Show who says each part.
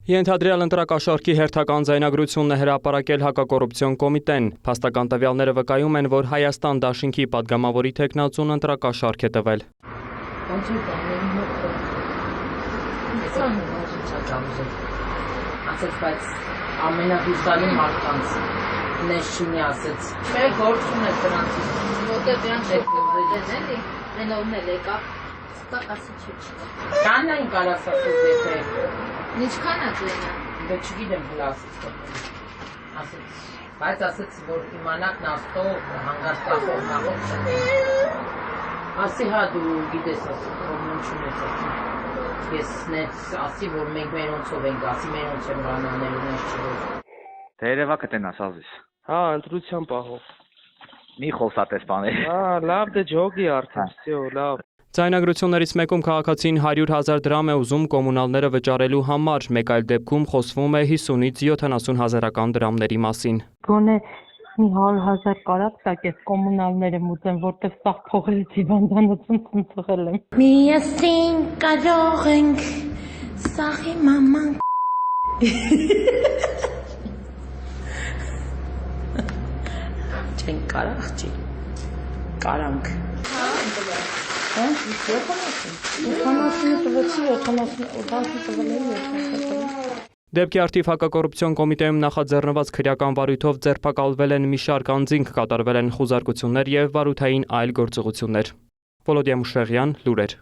Speaker 1: Ենթադրյալ ընտրակաշարքի հերթական ձայնագրությունն է հրապարակել հակակոռուպցիոն կոմիտեն։ Փաստական տվյալները վկայում են, որ Հայաստան դաշինքի պատգամավորի թեկնածուն ընտրակաշարք է տվել։
Speaker 2: Ամենահուսալի մարդկանց նեշինի ասեց, չէ գործում է դրանցից,
Speaker 3: որտեղ դրանց շեքնովերեն էլի, մենովն էլ եկավ, ստակ ասի չէ։
Speaker 2: Կաննային կարաս ասեց եթե,
Speaker 3: Ինչքան է ձենը։
Speaker 2: դե չգիտեմ հլ ասեց, բայց ասեց, որ իմանաք նաստով, հանգաստախով, նախով չնի, ասի հա դու գիտես ասի, պրոբլեմ չունես ասի, ես նեց ասի, որ մենք մենոնցով ենք, ասի մենոնց եմ ռանաներու նես չվոր։
Speaker 4: Թե երևակը տենաս ազիս։
Speaker 5: Հա, ընտրության պահով։
Speaker 4: Մի խոսատես բաներ։
Speaker 5: Հա, լավ դե ջոգի արդեն, всё, լավ։
Speaker 1: Ձայնագրություններից մեկում քաղաքացին 100,000 դրամ է ուզում կոմունալները վճարելու համար, մեկ այլ դեպքում խոսվում է 50-ից 70 հազարական դրամների մասին։
Speaker 6: Գոնե մի 100,000 կարա տակես կոմունալները մուծեն, որտեղ սաղ փողերից հիվանդանոցում ծնծղել եմ։
Speaker 7: Միասին կարող ենք սաղի մաման
Speaker 2: Չենք կարա աղջի, կարանք։
Speaker 1: Դեպքի արդիվ հակակոռուպցիոն կոմիտեում նախաձեռնված քրեական վարույթով ձերբակալվել են մի շարք անձինք, կատարվել են խուզարկություններ և վարութային այլ գործողություններ։ Վոլոդիա Մուշեղյան, լուրեր։